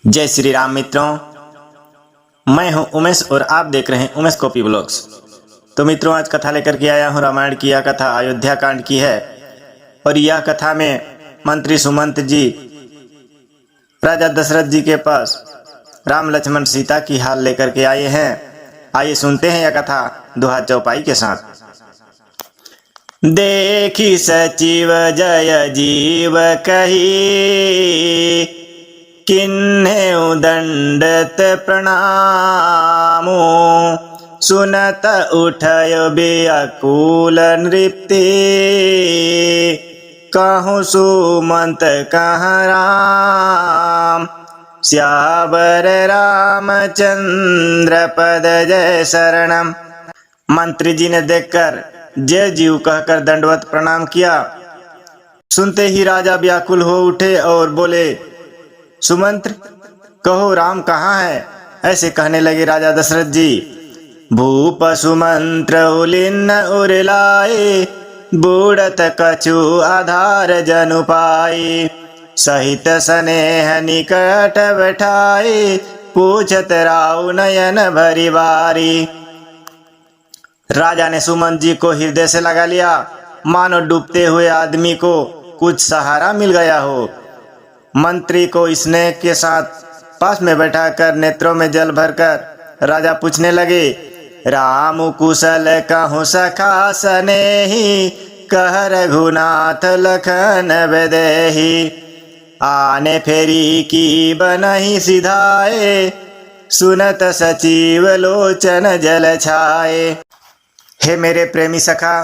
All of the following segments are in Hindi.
जय श्री राम मित्रों, मैं हूं उमेश और आप देख रहे हैं उमेश कॉपी ब्लॉग्स। तो मित्रों, आज कथा लेकर के आया हूं। रामायण की यह कथा अयोध्या कांड की है और यह कथा में मंत्री सुमंत जी राजा दशरथ जी के पास राम लक्ष्मण सीता की हाल लेकर के आए हैं। आइए सुनते हैं यह कथा दोहा चौपाई के साथ। देखी सचिव जय जीव कही, किन्हेउ दंडत प्रणामो। सुनत उठयो व्याकुल नृपति, कहूँ सुमंत कहाँ राम। श्यावर रामचंद्र पद जय शरणम। मंत्री जी ने देखकर जय जीव कहकर दंडवत प्रणाम किया। सुनते ही राजा व्याकुल हो उठे और बोले, सुमंत्र कहो राम कहाँ है। ऐसे कहने लगे राजा दशरथ जी। भूप सुमंत्र उलिन्न उरलाए, बूढ़त कछु आधार जनु पाए। सहित स्नेह निकट बैठाए, पूछत राउ नयन भरी बारी। राजा ने सुमंत जी को हृदय से लगा लिया, मानो डूबते हुए आदमी को कुछ सहारा मिल गया हो। मंत्री को स्नेह के साथ पास में बैठाकर नेत्रों में जल भरकर राजा पूछने लगे, राम कुशल कहूँ सखा स्नेही, कह रघुनाथ लखन विदेही। आने फेरी की बनहि सिधाए, सुनत सचिव लोचन जल छाए। हे मेरे प्रेमी सखा,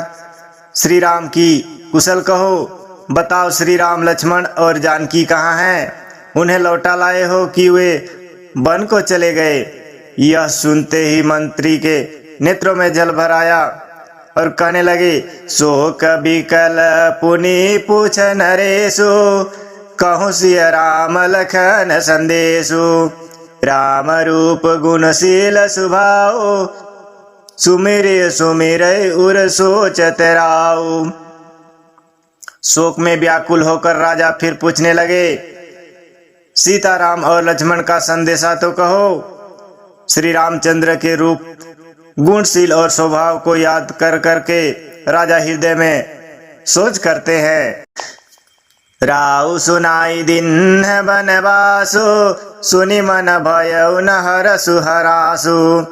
श्री राम की कुशल कहो। बताओ श्री राम लक्ष्मण और जानकी कहाँ हैं? उन्हें लौटा लाए हो कि वे वन को चले गए? यह सुनते ही मंत्री के नेत्रों में जल भर आया और कहने लगे, शोक विकल पुनि पूछ नरेशु, कहूँ सिय राम लखन संदेशु। राम रूप गुणशील सुभाओ, सुमिरे सुमिरे उर सोचत राउ। शोक में व्याकुल होकर राजा फिर पूछने लगे, सीताराम और लक्ष्मण का संदेशा तो कहो। श्री रामचंद्र के रूप गुणशील और स्वभाव को याद कर करके राजा हृदय में सोच करते हैं। राउ सुनाई दिन बनवासु, सुनि मन भयउ न हरसु हरासु।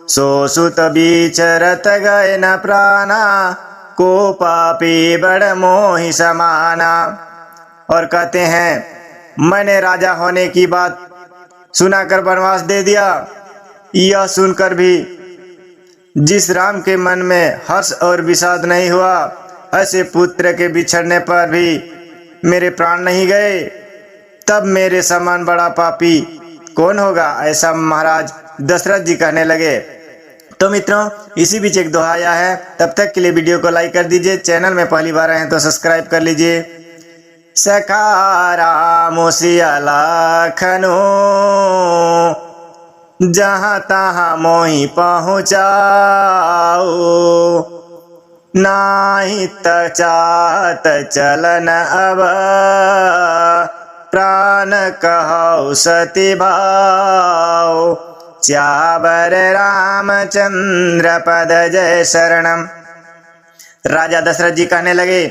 सो सुत बिचरत गए न प्राणा, को पापी बड़ मोहि समाना। और कहते हैं, मैंने राजा होने की बात सुनाकर वनवास दे दिया। यह सुनकर भी जिस राम के मन में हर्ष और विषाद नहीं हुआ, ऐसे पुत्र के बिछड़ने पर भी मेरे प्राण नहीं गए, तब मेरे समान बड़ा पापी कौन होगा। ऐसा महाराज दशरथ जी कहने लगे। तो मित्रों, इसी बीच एक दोहा आया है। तब तक के लिए वीडियो को लाइक कर दीजिए। चैनल में पहली बार आए हैं तो सब्सक्राइब कर लीजिए। सखा राम सिया लाखनो, जहाँ तहाँ मोहि पहुँचाओ। नाही त चाहत चलन अब, प्राण कहौ सती भाव। श्यावर रामचंद्र पद जय शरणम। राजा दशरथ जी कहने लगे,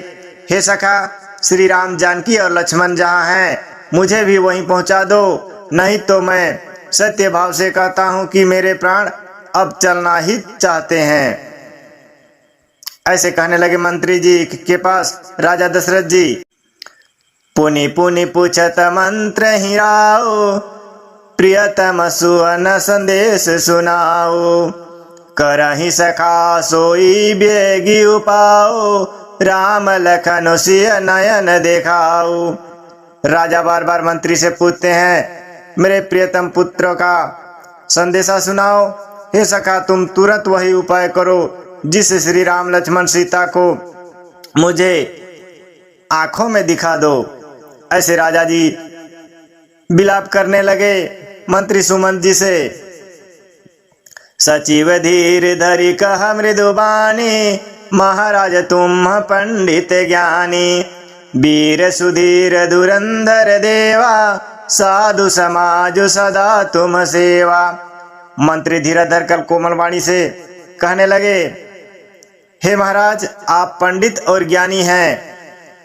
हे सखा, श्री राम जानकी और लक्ष्मण जहाँ हैं, मुझे भी वहीं पहुँचा दो। नहीं तो मैं सत्य भाव से कहता हूँ कि मेरे प्राण अब चलना ही चाहते हैं। ऐसे कहने लगे मंत्री जी के पास राजा दशरथ जी। पुनि पुनि पूछत मंत्र हिराओ, प्रियतम सुवन संदेश सुनाओ। करहि सखा सोई बेगी उपाओ, राम लखन सिय नयन देखाओ। राजा बार बार मंत्री से पूछते हैं, मेरे प्रियतम पुत्रों का संदेशा सुनाओ। हे सखा, तुम तुरंत वही उपाय करो जिससे श्री राम लक्ष्मण सीता को मुझे आंखों में दिखा दो। ऐसे राजा जी विलाप करने लगे मंत्री सुमंत जी से। सचिव धीर धरि कह मृदु बानी, महाराज तुम पंडित ज्ञानी। वीर सुधीर धुरंधर देवा, साधु समाज सदा तुम सेवा। मंत्री धीरज धरकर कोमल वाणी से कहने लगे, हे महाराज, आप पंडित और ज्ञानी हैं।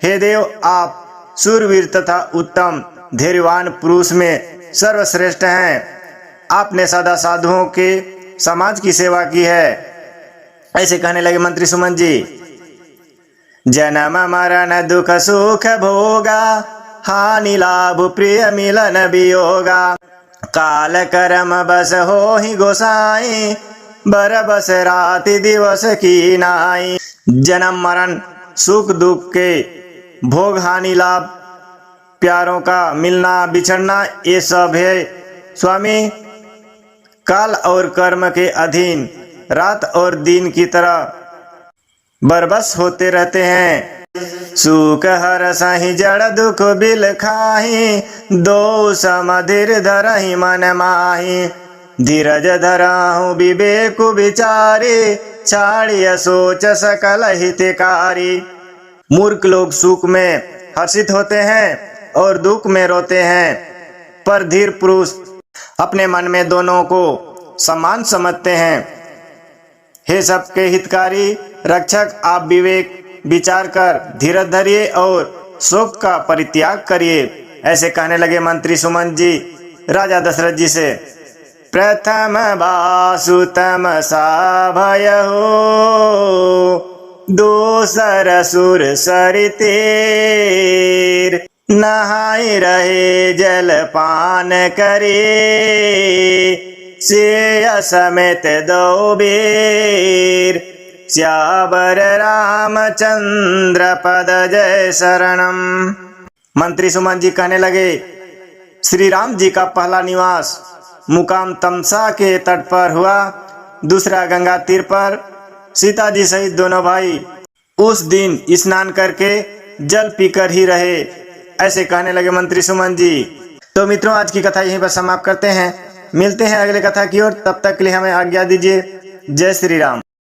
हे देव, आप शूरवीर तथा उत्तम धैर्यवान पुरुष में सर्वश्रेष्ठ हैं। आपने सदा साधुओं के समाज की सेवा की है। ऐसे कहने लगे मंत्री सुमन जी। जन्म मरण दुख सुख भोगा, हानि लाभ प्रिय मिलन वियोगा। काल कर्म बस हो ही गोसाई, बर बस राति दिवस की नाई। जन्म मरण सुख दुख के, भोग हानि लाभ, प्यारों का मिलना बिछड़ना, ये सब है स्वामी काल और कर्म के अधीन रात और दिन की तरह बरबस होते रहते हैं। सुख हर सही जड़ दुख बिल खाही, दो समधिर धरहि मन माही। धीरज धरहु विवेक विचारी, छाड़िय सोच सकल हितकारी। मूर्ख लोग सुख में हर्षित होते हैं और दुख में रोते हैं, पर धीर पुरुष अपने मन में दोनों को समान समझते हैं। हे सबके हितकारी रक्षक, आप विवेक विचार कर धीरज धरिए और शोक का परित्याग करिए। ऐसे कहने लगे मंत्री सुमन जी राजा दशरथ जी से। प्रथम बासुतम सा भय हो, दूसर सुर सरितेर। नहाई रहे जल पान करे, से समेत दो बेर। श्यावर रामचंद्र पद जय शरणम। मंत्री सुमन जी कहने लगे, श्री राम जी का पहला निवास मुकाम तमसा के तट पर हुआ, दूसरा गंगा तीर पर। सीता जी सहित दोनों भाई उस दिन स्नान करके जल पीकर ही रहे। ऐसे कहने लगे मंत्री सुमन जी। तो मित्रों, आज की कथा यहीं पर समाप्त करते हैं। मिलते हैं अगले कथा की ओर, तब तक के लिए हमें आज्ञा दीजिए। जय श्री राम।